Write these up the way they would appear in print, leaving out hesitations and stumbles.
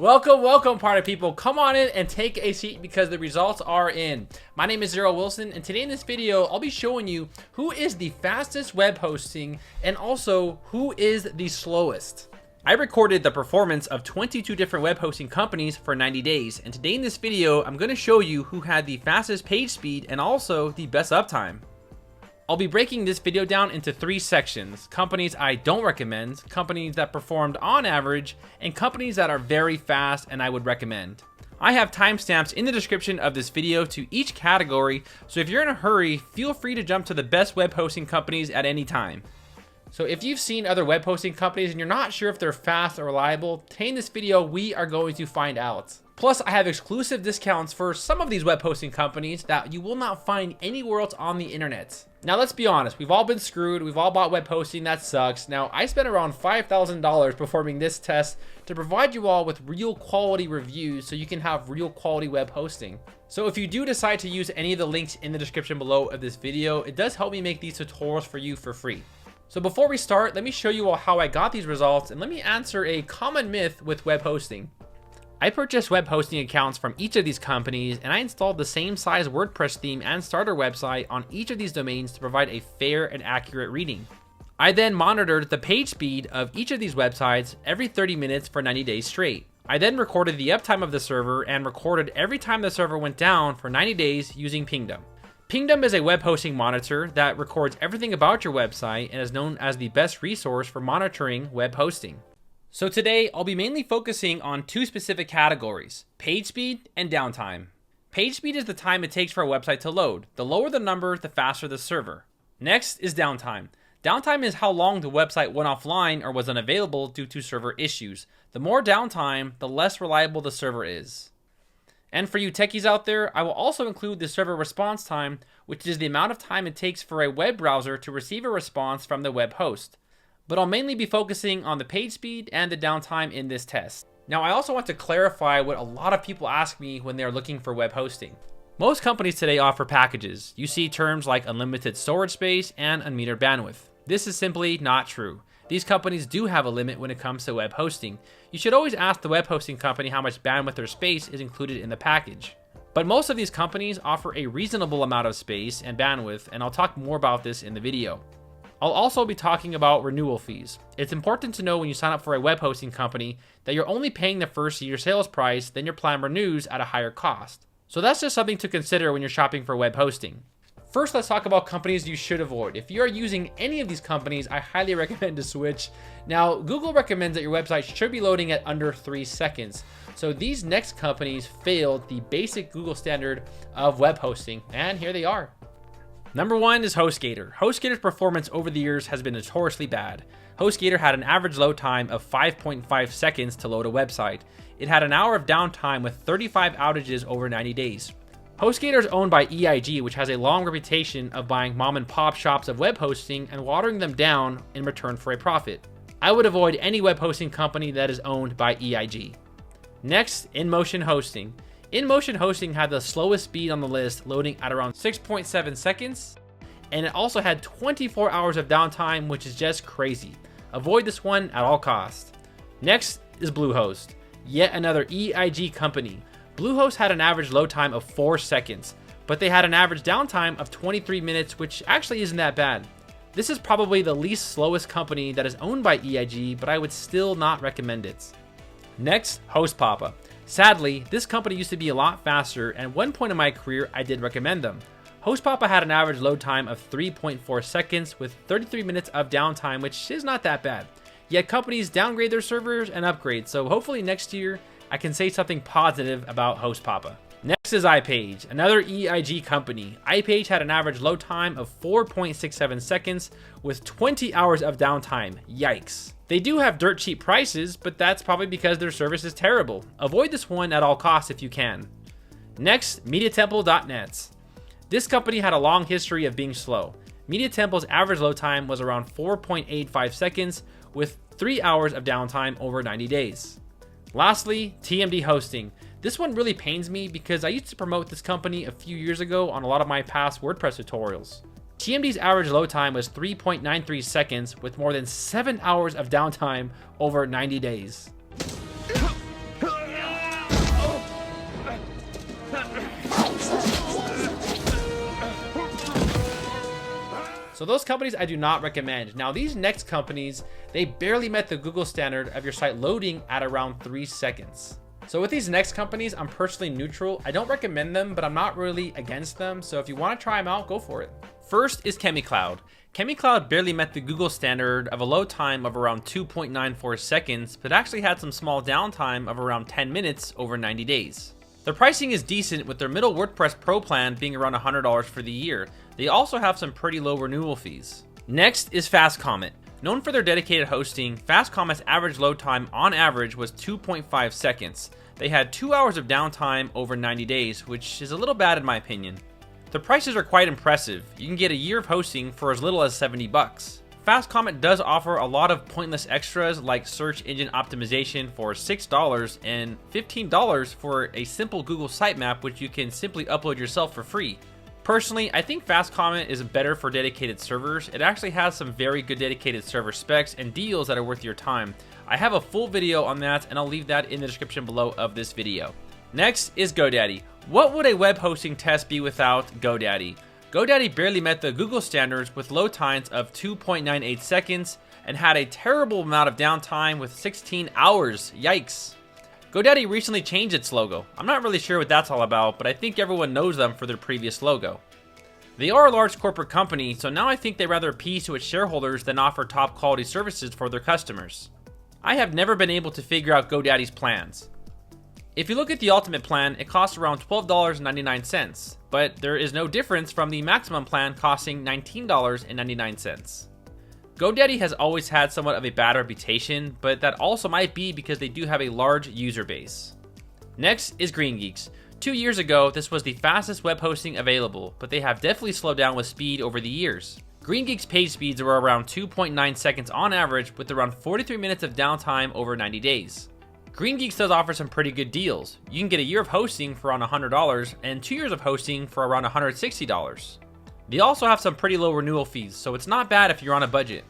Welcome party people. Come on in and take a seat because the results are in. My name is Zero Wilson, and today in this video, I'll be showing you who is the fastest web hosting and also who is the slowest. I recorded the performance of 22 different web hosting companies for 90 days, and today in this video, I'm going to show you who had the fastest page speed and also the best uptime. I'll be breaking this video down into 3 sections: companies I don't recommend, companies that performed on average, and companies that are very fast and I would recommend. I have timestamps in the description of this video to each category, so if you're in a hurry, feel free to jump to the best web hosting companies at any time. So if you've seen other web hosting companies and you're not sure if they're fast or reliable, today in this video, we are going to find out. Plus, I have exclusive discounts for some of these web hosting companies that you will not find anywhere else on the internet. Now, let's be honest, we've all been screwed. We've all bought web hosting, that sucks. Now, I spent around $5,000 performing this test to provide you all with real quality reviews so you can have real quality web hosting. So if you do decide to use any of the links in the description below of this video, it does help me make these tutorials for you for free. So before we start, let me show you all how I got these results and let me answer a common myth with web hosting. I purchased web hosting accounts from each of these companies, and I installed the same size WordPress theme and starter website on each of these domains to provide a fair and accurate reading. I then monitored the page speed of each of these websites every 30 minutes for 90 days straight. I then recorded the uptime of the server and recorded every time the server went down for 90 days using Pingdom. Pingdom is a web hosting monitor that records everything about your website and is known as the best resource for monitoring web hosting. So today, I'll be mainly focusing on 2 specific categories: page speed and downtime. Page speed is the time it takes for a website to load. The lower the number, the faster the server. Next is downtime. Downtime is how long the website went offline or was unavailable due to server issues. The more downtime, the less reliable the server is. And for you techies out there, I will also include the server response time, which is the amount of time it takes for a web browser to receive a response from the web host. But I'll mainly be focusing on the page speed and the downtime in this test. Now, I also want to clarify what a lot of people ask me when they're looking for web hosting. Most companies today offer packages. You see terms like unlimited storage space and unmetered bandwidth. This is simply not true. These companies do have a limit when it comes to web hosting. You should always ask the web hosting company how much bandwidth or space is included in the package. But most of these companies offer a reasonable amount of space and bandwidth, and I'll talk more about this in the video. I'll also be talking about renewal fees. It's important to know when you sign up for a web hosting company that you're only paying the first year sales price, then your plan renews at a higher cost. So that's just something to consider when you're shopping for web hosting. First, let's talk about companies you should avoid. If you are using any of these companies, I highly recommend to switch. Now, Google recommends that your website should be loading at under 3 seconds. So these next companies failed the basic Google standard of web hosting, and here they are. Number 1 is HostGator. HostGator's performance over the years has been notoriously bad. HostGator had an average load time of 5.5 seconds to load a website. It had an hour of downtime with 35 outages over 90 days. HostGator is owned by EIG, which has a long reputation of buying mom and pop shops of web hosting and watering them down in return for a profit. I would avoid any web hosting company that is owned by EIG. Next, InMotion Hosting. InMotion Hosting had the slowest speed on the list, loading at around 6.7 seconds, and it also had 24 hours of downtime, which is just crazy. Avoid this one at all costs. Next is Bluehost, yet another EIG company. Bluehost had an average load time of 4 seconds, but they had an average downtime of 23 minutes, which actually isn't that bad. This is probably the least slowest company that is owned by EIG, but I would still not recommend it. Next, HostPapa. Sadly, this company used to be a lot faster, and at one point in my career, I did recommend them. HostPapa had an average load time of 3.4 seconds with 33 minutes of downtime, which is not that bad. Yet companies downgrade their servers and upgrade, so hopefully next year, I can say something positive about HostPapa. Next is iPage, another EIG company. iPage had an average load time of 4.67 seconds with 20 hours of downtime. Yikes. They do have dirt cheap prices, but that's probably because their service is terrible. Avoid this one at all costs if you can. Next, MediaTemple.net. This company had a long history of being slow. MediaTemple's average load time was around 4.85 seconds with 3 hours of downtime over 90 days. Lastly, TMD Hosting. This one really pains me because I used to promote this company a few years ago on a lot of my past WordPress tutorials. TMD's average load time was 3.93 seconds with more than 7 hours of downtime over 90 days. So those companies I do not recommend. Now these next companies, they barely met the Google standard of your site loading at around 3 seconds. So with these next companies, I'm personally neutral. I don't recommend them, but I'm not really against them. So if you want to try them out, go for it. First is ChemiCloud. ChemiCloud barely met the Google standard of a load time of around 2.94 seconds, but actually had some small downtime of around 10 minutes over 90 days. Their pricing is decent, with their middle WordPress Pro plan being around $100 for the year. They also have some pretty low renewal fees. Next is Fast Comet. Known for their dedicated hosting, Fast Comet's average load time on average was 2.5 seconds. They had 2 hours of downtime over 90 days, which is a little bad in my opinion. The prices are quite impressive. You can get a year of hosting for as little as 70 bucks. Fast Comet does offer a lot of pointless extras like search engine optimization for $6 and $15 for a simple Google sitemap, which you can simply upload yourself for free. Personally, I think Fast Comet is better for dedicated servers. It actually has some very good dedicated server specs and deals that are worth your time. I have a full video on that, and I'll leave that in the description below of this video. Next is GoDaddy. What would a web hosting test be without GoDaddy? GoDaddy barely met the Google standards with load times of 2.98 seconds and had a terrible amount of downtime with 16 hours. Yikes. GoDaddy recently changed its logo. I'm not really sure what that's all about, but I think everyone knows them for their previous logo. They are a large corporate company, so now I think they rather appease to its shareholders than offer top quality services for their customers. I have never been able to figure out GoDaddy's plans. If you look at the ultimate plan, it costs around $12.99, but there is no difference from the maximum plan costing $19.99. GoDaddy has always had somewhat of a bad reputation, but that also might be because they do have a large user base. Next is GreenGeeks. 2 years ago, this was the fastest web hosting available, but they have definitely slowed down with speed over the years. GreenGeeks page speeds are around 2.9 seconds on average, with around 43 minutes of downtime over 90 days. GreenGeeks does offer some pretty good deals. You can get a year of hosting for around $100 and 2 years of hosting for around $160. They also have some pretty low renewal fees, so it's not bad if you're on a budget.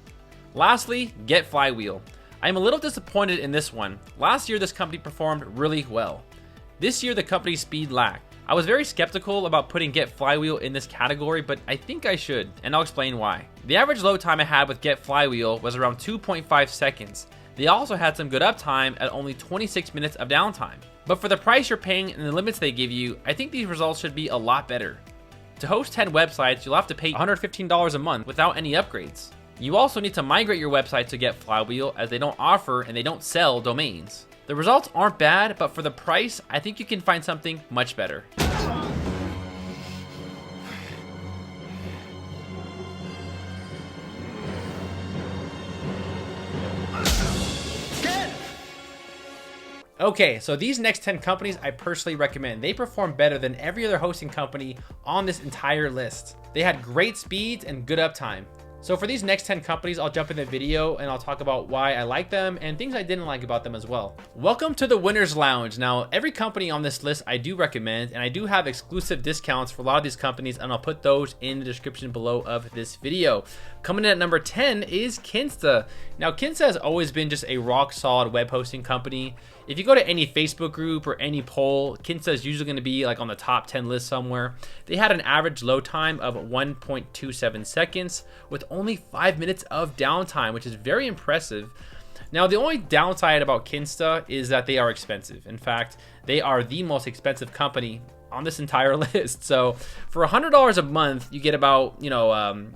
Lastly, Get Flywheel. I am a little disappointed in this one. Last year, this company performed really well. This year, the company's speed lacked. I was very skeptical about putting Get Flywheel in this category, but I think I should, and I'll explain why. The average load time I had with Get Flywheel was around 2.5 seconds. They also had some good uptime at only 26 minutes of downtime. But for the price you're paying and the limits they give you, I think these results should be a lot better. To host 10 websites, you'll have to pay $115 a month without any upgrades. You also need to migrate your website to Get Flywheel, as they don't offer and they don't sell domains. The results aren't bad, but for the price, I think you can find something much better. Okay, so these next 10 companies I personally recommend. They perform better than every other hosting company on this entire list. They had great speeds and good uptime. So for these next 10 companies, I'll jump in the video and I'll talk about why I like them and things I didn't like about them as well. Welcome to the Winners Lounge. Now, every company on this list I do recommend, and I do have exclusive discounts for a lot of these companies, and I'll put those in the description below of this video. Coming in at number 10 is Kinsta. Now, Kinsta has always been just a rock solid web hosting company. If you go to any Facebook group or any poll, Kinsta is usually going to be like on the top 10 list somewhere. They had an average load time of 1.27 seconds with only 5 minutes of downtime, which is very impressive. Now, the only downside about Kinsta is that they are expensive. In fact, they are the most expensive company on this entire list. So for $100 a month, you get about 5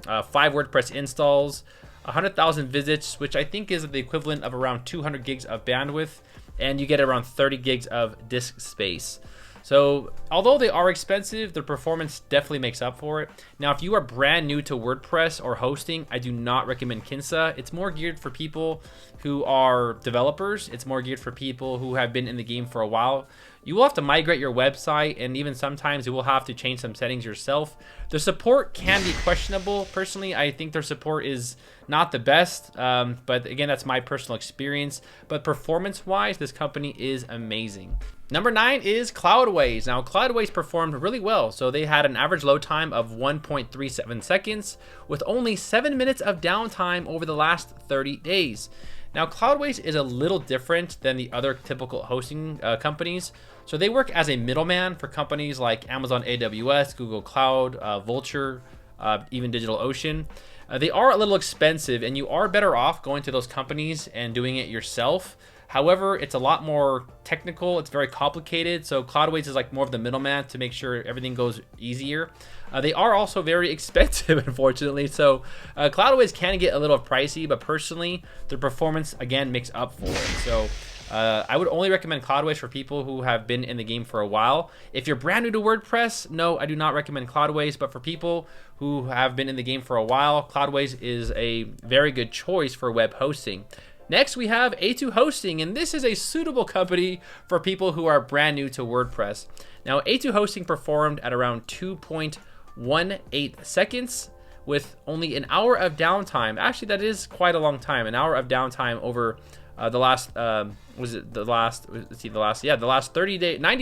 WordPress installs, 100,000 visits, which I think is the equivalent of around 200 gigs of bandwidth, and you get around 30 gigs of disk space. So although they are expensive, their performance definitely makes up for it. Now, if you are brand new to WordPress or hosting, I do not recommend Kinsta. It's more geared for people who are developers. It's more geared for people who have been in the game for a while. You will have to migrate your website, and even sometimes you will have to change some settings yourself. The support can be questionable. Personally, I think their support is not the best, but again, that's my personal experience. But performance-wise, this company is amazing. Number 9 is Cloudways. Now, Cloudways performed really well. So they had an average load time of 1.37 seconds with only 7 minutes of downtime over the last 30 days. Now, Cloudways is a little different than the other typical hosting companies. So they work as a middleman for companies like Amazon AWS, Google Cloud, Vultr, even DigitalOcean. They are a little expensive, and you are better off going to those companies and doing it yourself. However, it's a lot more technical. It's very complicated. So Cloudways is like more of the middleman to make sure everything goes easier. They are also very expensive, unfortunately. So Cloudways can get a little pricey, but personally, their performance, again, makes up for it. So I would only recommend Cloudways for people who have been in the game for a while. If you're brand new to WordPress, no, I do not recommend Cloudways. But for people who have been in the game for a while, Cloudways is a very good choice for web hosting. Next, we have A2 Hosting, and this is a suitable company for people who are brand new to WordPress. Now, A2 Hosting performed at around 2.18 seconds with only an hour of downtime. Actually, that is quite a long time. An hour of downtime over the last 90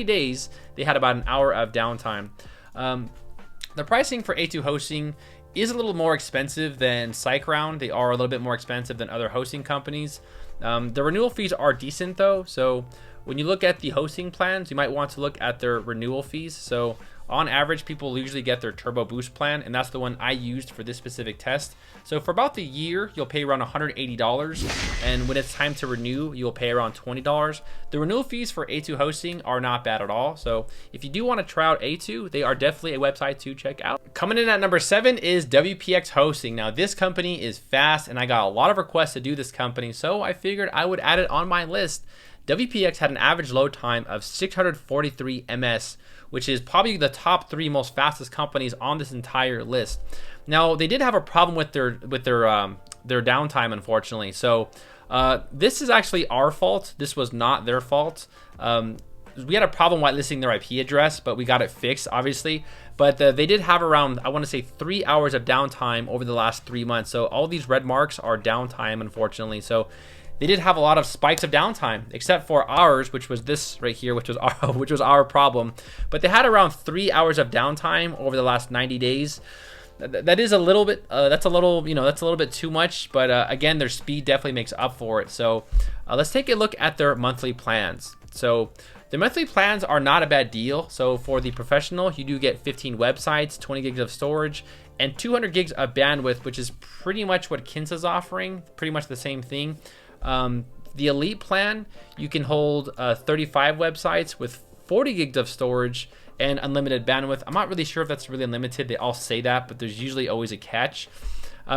days, they had about an hour of downtime. The pricing for A2 Hosting is a little more expensive than SiteGround. They are a little bit more expensive than other hosting companies. The renewal fees are decent though. So when you look at the hosting plans, you might want to look at their renewal fees. So on average, people usually get their Turbo Boost plan, and that's the one I used for this specific test. So for about the year, you'll pay around $180, and when it's time to renew, you'll pay around $20. The renewal fees for A2 Hosting are not bad at all. So if you do want to try out A2, they are definitely a website to check out. Coming in at number 7 is WPX Hosting. Now this company is fast, and I got a lot of requests to do this company, so I figured I would add it on my list. WPX had an average load time of 643 ms, which is probably the top 3 most fastest companies on this entire list. Now they did have a problem with their downtime, unfortunately. So this is actually our fault. This was not their fault. We had a problem whitelisting their IP address, but we got it fixed, obviously. But they did have around, I want to say, 3 hours of downtime over the last 3 months. So all these red marks are downtime, unfortunately. So they did have a lot of spikes of downtime, except for ours, which was this right here, which was our problem. But they had around 3 hours of downtime over the last 90 days. That is a little bit, that's a little bit too much. But again, their speed definitely makes up for it. So let's take a look at their monthly plans. So the monthly plans are not a bad deal. So for the professional, you do get 15 websites, 20 gigs of storage, and 200 gigs of bandwidth, which is pretty much what Kinsa's offering, pretty much the same thing. The elite plan, you can hold 35 websites with 40 gigs of storage and unlimited bandwidth. I'm not really sure if that's really unlimited. They all say that, but there's usually always a catch.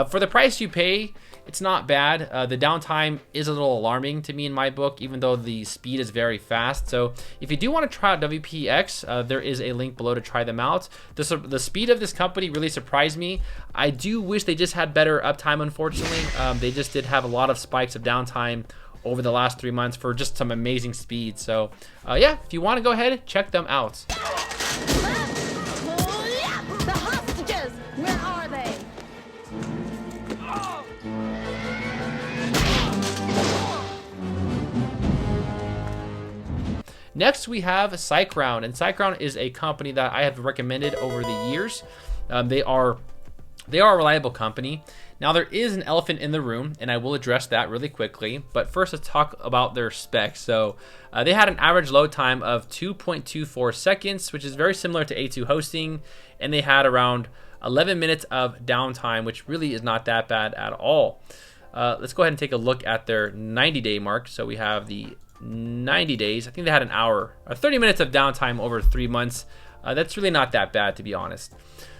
For the price you pay, it's not bad. The downtime is a little alarming to me in my book, even though the speed is very fast. So if you do want to try out WPX, there is a link below to try them out. The speed of this company really surprised me. I do wish they just had better uptime, unfortunately. They just did have a lot of spikes of downtime over the last 3 months for just some amazing speed. So yeah, if you want to go ahead, check them out. The hostages! Where are they? Next, we have SiteGround, and SiteGround is a company that I have recommended over the years. They are a reliable company. Now, there is an elephant in the room, and I will address that really quickly. But first, let's talk about their specs. So they had an average load time of 2.24 seconds, which is very similar to A2 Hosting, and they had around 11 minutes of downtime, which really is not that bad at all. Let's go ahead and take a look at their 90-day mark. So we have the 90 days. I think they had an hour or 30 minutes of downtime over 3 months. That's really not that bad, to be honest.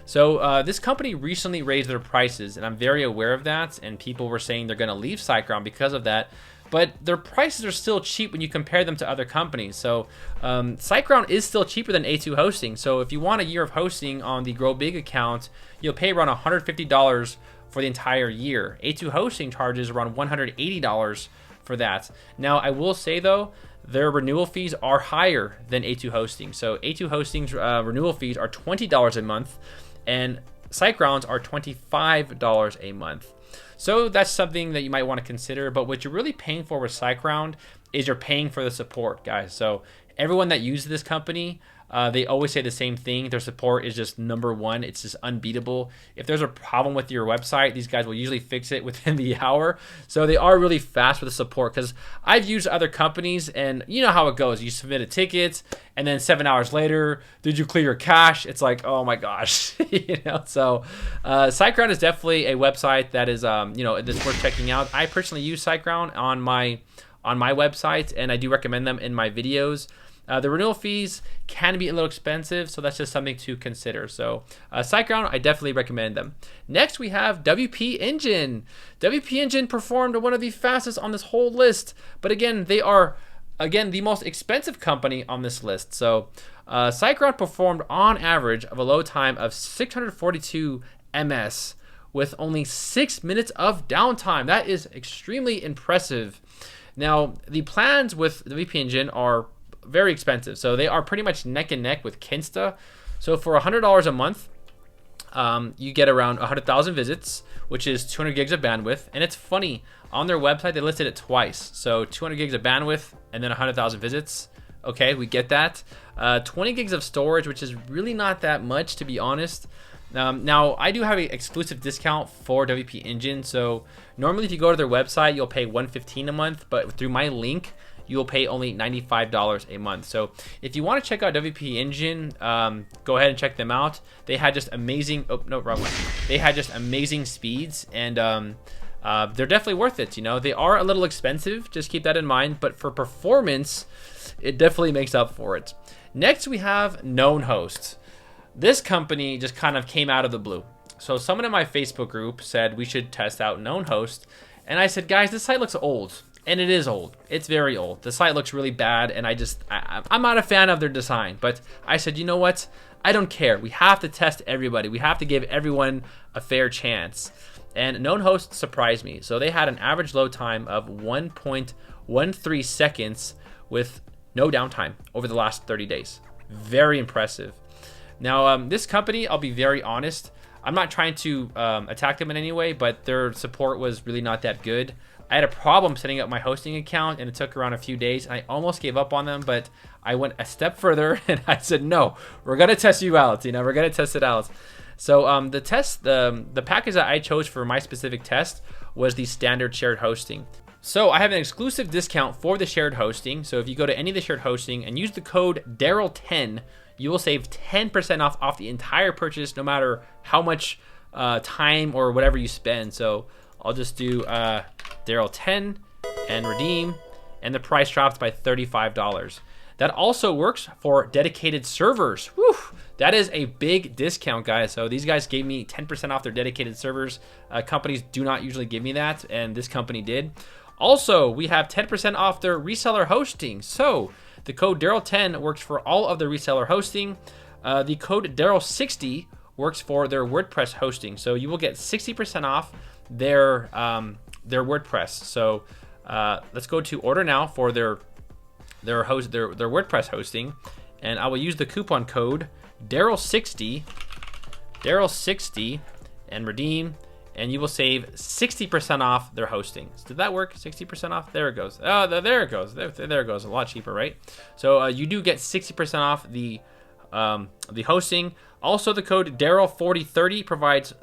So this company recently raised their prices, and I'm very aware of that, and people were saying they're going to leave SiteGround because of that, but their prices are still cheap when you compare them to other companies. So SiteGround is still cheaper than A2 Hosting. So if you want a year of hosting on the Grow Big account, you'll pay around $150 for the entire year. A2 Hosting charges around $180 for that. Now, I will say though, their renewal fees are higher than A2 Hosting. So A2 Hosting's renewal fees are $20 a month, and SiteGround's are $25 a month. So that's something that you might want to consider. But what you're really paying for with SiteGround is you're paying for the support, guys. So everyone that uses this company, They always say the same thing. Their support is just #1. It's just unbeatable. If there's a problem with your website, these guys will usually fix it within the hour. So they are really fast with the support, because I've used other companies, and you know how it goes. You submit a ticket, and then 7 hours later, did you clear your cache? It's like, oh my gosh. So SiteGround is definitely a website that is that's worth checking out. I personally use SiteGround on my website, and I do recommend them in my videos. The renewal fees can be a little expensive, so that's just something to consider. So SiteGround, I definitely recommend them. Next, we have WP Engine. WP Engine performed one of the fastest on this whole list, but again, they are the most expensive company on this list. So SiteGround performed on average of a load time of 642 ms with only 6 minutes of downtime. That is extremely impressive. Now, the plans with the WP Engine are very expensive, so they are pretty much neck and neck with Kinsta. So for $100 a month, you get around 100,000 visits, which is 200 gigs of bandwidth. And it's funny, on their website they listed it twice, so 200 gigs of bandwidth and then 100,000 visits. Okay, we get that. 20 gigs of storage, which is really not that much, to be honest. Now, I do have an exclusive discount for WP Engine. So normally if you go to their website, you'll pay $115 a month, but through my link, you'll pay only $95 a month. So if you want to check out WP Engine, go ahead and check them out. They had just amazing, oh, no, wrong one. They had just amazing speeds, and they're definitely worth it. They are a little expensive, just keep that in mind, but for performance, it definitely makes up for it. Next, we have DreamHost. This company just kind of came out of the blue. So someone in my Facebook group said we should test out DreamHost, and I said, guys, this site looks old. And it is old. It's very old. The site looks really bad, and I'm not a fan of their design. But I said, you know what? I don't care. We have to test everybody. We have to give everyone a fair chance. And DreamHost surprised me. So they had an average load time of 1.13 seconds with no downtime over the last 30 days. Very impressive. Now, this company, I'll be very honest, I'm not trying to attack them in any way, but their support was really not that good. I had a problem setting up my hosting account, and it took around a few days. I almost gave up on them, but I went a step further, and I said, no, we're going to test you out. We're going to test it out. So the package that I chose for my specific test was the standard shared hosting. So I have an exclusive discount for the shared hosting. So if you go to any of the shared hosting and use the code Daryl10, you will save 10% off the entire purchase, no matter how much time or whatever you spend. So I'll just do Daryl10 and redeem, and the price drops by $35. That also works for dedicated servers. Whew, that is a big discount, guys. So these guys gave me 10% off their dedicated servers. Companies do not usually give me that, and this company did. Also, we have 10% off their reseller hosting. So the code Daryl10 works for all of the reseller hosting. The code Daryl60 works for their WordPress hosting. So you will get 60% off their WordPress. So let's go to order now for their WordPress hosting, and I will use the coupon code Daryl60 and redeem, and you will save 60% off their hosting. Did that work? 60% off? There it goes. Oh, there it goes. There it goes. A lot cheaper, right? So you do get 60% off the hosting. Also, the code Daryl4030 provides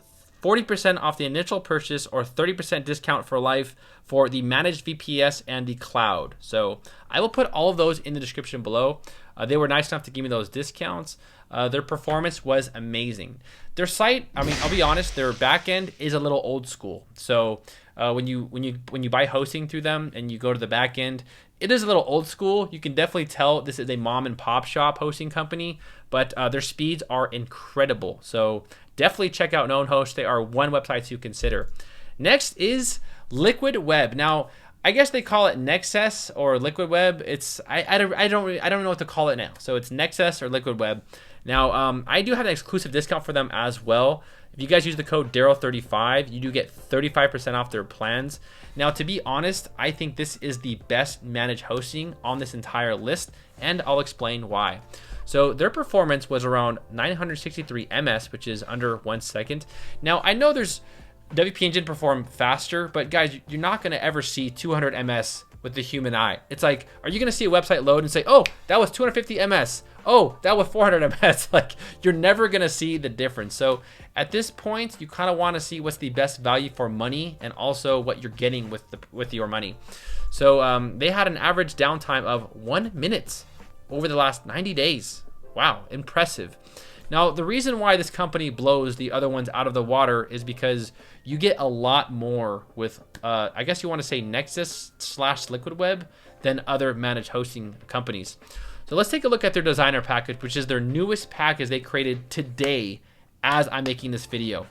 40% off the initial purchase or 30% discount for life for the managed VPS and the cloud. So I will put all of those in the description below. They were nice enough to give me those discounts. Their performance was amazing. Their site, I mean, I'll be honest, their backend is a little old school. So when you buy hosting through them and you go to the backend, it is a little old school. You can definitely tell this is a mom and pop shop hosting company, but their speeds are incredible. So definitely check out DreamHost. They are one website to consider. Next is Liquid Web. Now, I guess they call it Nexus or Liquid Web. It's I don't know what to call it now. So it's Nexus or Liquid Web. Now, I do have an exclusive discount for them as well. If you guys use the code Daryl35, you do get 35% off their plans. Now, to be honest, I think this is the best managed hosting on this entire list, and I'll explain why. So their performance was around 963 ms, which is under 1 second. Now, I know there's WP Engine perform faster, but guys, you're not going to ever see 200 ms with the human eye. It's like, are you gonna see a website load and say, oh, that was 250 ms, oh, that was 400 ms? Like, you're never gonna see the difference. So at this point, you kind of want to see what's the best value for money and also what you're getting with your money. So they had an average downtime of 1 minute over the last 90 days. Wow, impressive. Now, the reason why this company blows the other ones out of the water is because you get a lot more with, I guess you want to say Nexus/Liquid Web than other managed hosting companies. So let's take a look at their designer package, which is their newest package they created today as I'm making this video.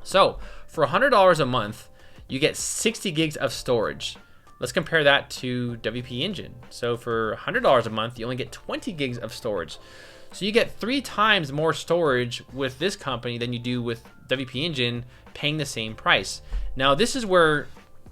So for $100 a month, you get 60 gigs of storage. Let's compare that to WP Engine. So for $100 a month, you only get 20 gigs of storage. So you get 3 times more storage with this company than you do with WP Engine, paying the same price. Now this is where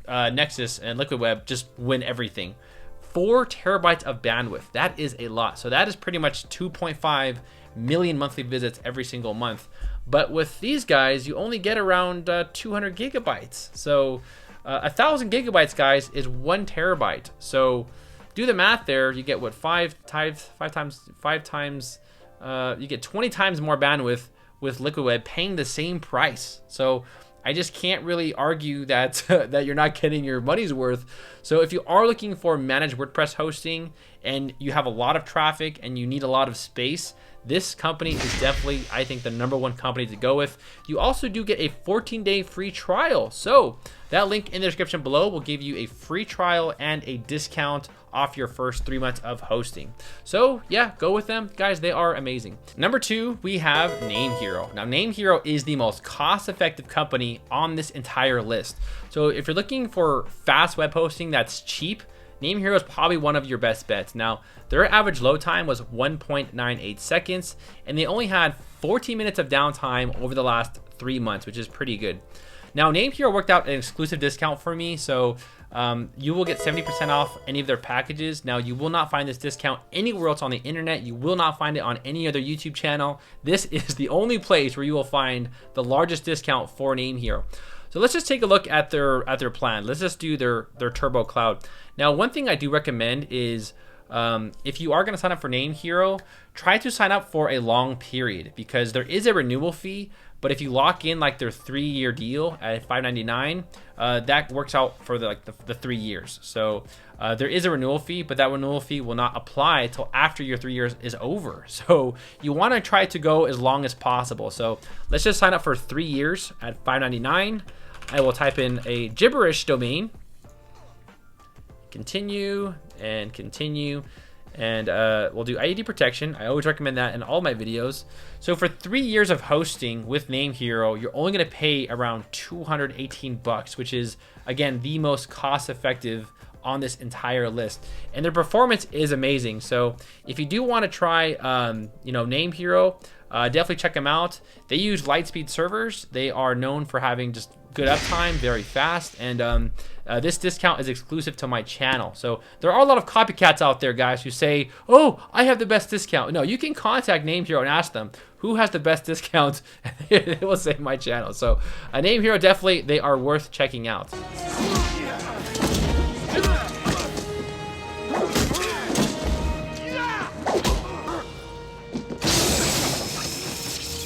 Nexus and Liquid Web just win everything. 4 terabytes of bandwidth, that is a lot. So that is pretty much 2.5 million monthly visits every single month. But with these guys, you only get around 200 gigabytes. So 1,000 gigabytes, guys, is 1 terabyte. So do the math there. You get what, five times. You get 20 times more bandwidth with Liquid Web, paying the same price. So I just can't really argue that that you're not getting your money's worth. So if you are looking for managed WordPress hosting and you have a lot of traffic and you need a lot of space, this company is definitely, I think, the #1 company to go with. You also do get a 14-day free trial. So that link in the description below will give you a free trial and a discount off your first 3 months of hosting. So yeah, go with them. Guys, they are amazing. #2, we have NameHero. Now NameHero is the most cost-effective company on this entire list. So if you're looking for fast web hosting that's cheap, NameHero is probably one of your best bets. Now, their average load time was 1.98 seconds, and they only had 14 minutes of downtime over the last 3 months, which is pretty good. Now, NameHero worked out an exclusive discount for me, so you will get 70% off any of their packages. Now, you will not find this discount anywhere else on the internet. You will not find it on any other YouTube channel. This is the only place where you will find the largest discount for NameHero. So let's just take a look at their plan. Let's just do their Turbo Cloud. Now, one thing I do recommend is if you are going to sign up for NameHero, try to sign up for a long period, because there is a renewal fee. But if you lock in like their 3-year deal at $5.99, that works out for the 3 years. So there is a renewal fee, but that renewal fee will not apply until after your 3 years is over. So you want to try to go as long as possible. So let's just sign up for 3 years at $5.99. I will type in a gibberish domain, continue, and continue. And we'll do IAD protection. I always recommend that in all my videos. So for 3 years of hosting with NameHero, you're only going to pay around 218 bucks, which is, again, the most cost effective on this entire list. And their performance is amazing. So if you do want to try NameHero, definitely check them out. They use Lightspeed servers. They are known for having just good uptime, very fast, and this discount is exclusive to my channel. So there are a lot of copycats out there, guys, who say, oh, I have the best discount. No, you can contact NameHero and ask them who has the best discount. It will say my channel. So NameHero, definitely, they are worth checking out.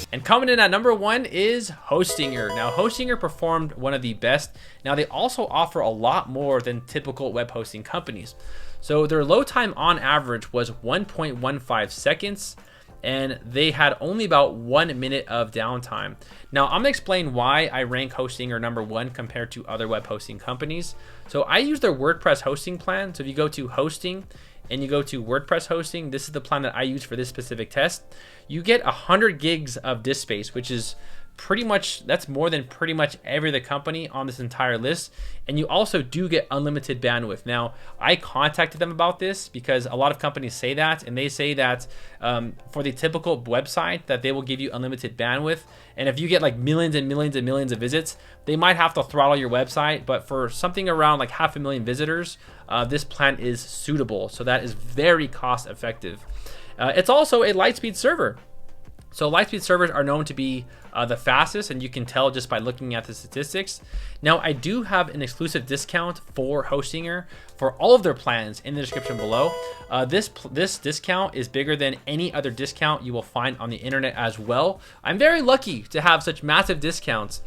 And coming in at #1 is Hostinger. Now, Hostinger performed one of the best. Now, they also offer a lot more than typical web hosting companies. So their load time on average was 1.15 seconds, and they had only about 1 minute of downtime. Now, I'm gonna explain why I rank Hostinger #1 compared to other web hosting companies. So I use their WordPress hosting plan. So if you go to hosting and you go to WordPress hosting, this is the plan that I use for this specific test. You get 100 gigs of disk space, which is pretty much, that's more than pretty much every other company on this entire list. And you also do get unlimited bandwidth. Now, I contacted them about this because a lot of companies say that, and they say that for the typical website that they will give you unlimited bandwidth. And if you get like millions and millions and millions of visits, they might have to throttle your website. But for something around like 500,000 visitors, this plan is suitable. So that is very cost effective. It's also a Lightspeed server. So Lightspeed servers are known to be the fastest, and you can tell just by looking at the statistics. Now, I do have an exclusive discount for Hostinger for all of their plans in the description below. This discount is bigger than any other discount you will find on the internet as well. I'm very lucky to have such massive discounts.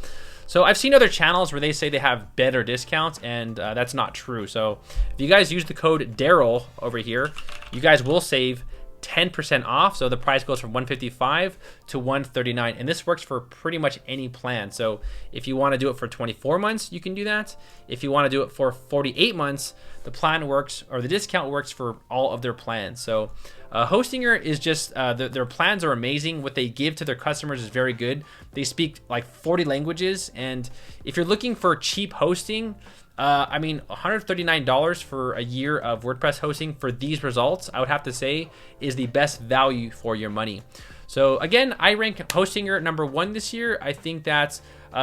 So I've seen other channels where they say they have better discounts, and that's not true. So if you guys use the code Daryl over here, you guys will save 10% off. So the price goes from $155 to $139, and this works for pretty much any plan. So if you want to do it for 24 months, you can do that. If you want to do it for 48 months, the plan works, or the discount works for all of their plans. So Hostinger is just, their plans are amazing. What they give to their customers is very good. They speak like 40 languages, and if you're looking for cheap hosting, I mean, $139 for a year of WordPress hosting for these results, I would have to say, is the best value for your money. So again, I rank Hostinger #1 this year. I think that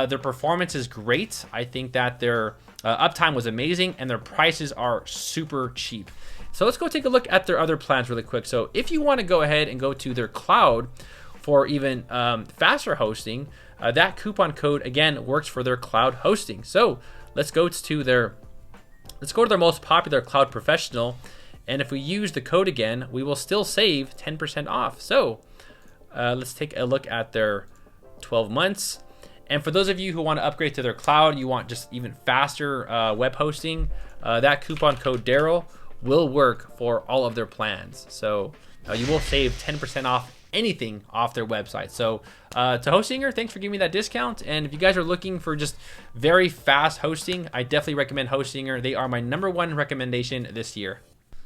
their performance is great. I think that their uptime was amazing, and their prices are super cheap. So let's go take a look at their other plans really quick. So if you want to go ahead and go to their cloud for even faster hosting, that coupon code again works for their cloud hosting. So let's go to their most popular Cloud Professional, and if we use the code again, we will still save 10% off. So let's take a look at their 12 months. And for those of you who want to upgrade to their cloud, you want just even faster web hosting, that coupon code Daryl will work for all of their plans. So you will save 10% off anything off their website. So to Hostinger, thanks for giving me that discount. And if you guys are looking for just very fast hosting, I definitely recommend Hostinger. They are my #1 recommendation this year.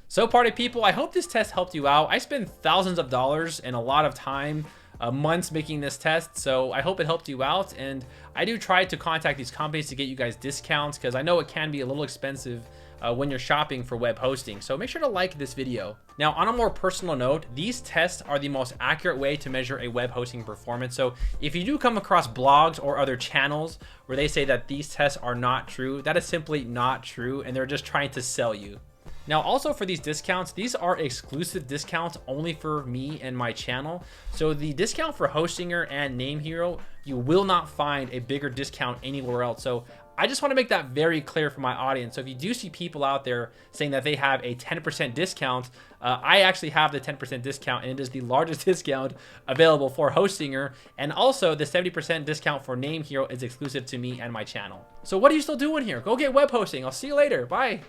So party people, I hope this test helped you out. I spent thousands of dollars and a lot of time, months making this test, so I hope it helped you out. And I do try to contact these companies to get you guys discounts, because I know it can be a little expensive when you're shopping for web hosting. So make sure to like this video. Now, on a more personal note, these tests are the most accurate way to measure a web hosting performance. So if you do come across blogs or other channels where they say that these tests are not true, that is simply not true, and they're just trying to sell you. Now, also for these discounts, these are exclusive discounts only for me and my channel. So the discount for Hostinger and Name Hero, you will not find a bigger discount anywhere else. So I just want to make that very clear for my audience. So if you do see people out there saying that they have a 10% discount, I actually have the 10% discount, and it is the largest discount available for Hostinger. And also the 70% discount for Name Hero is exclusive to me and my channel. So what are you still doing here? Go get web hosting. I'll see you later. Bye.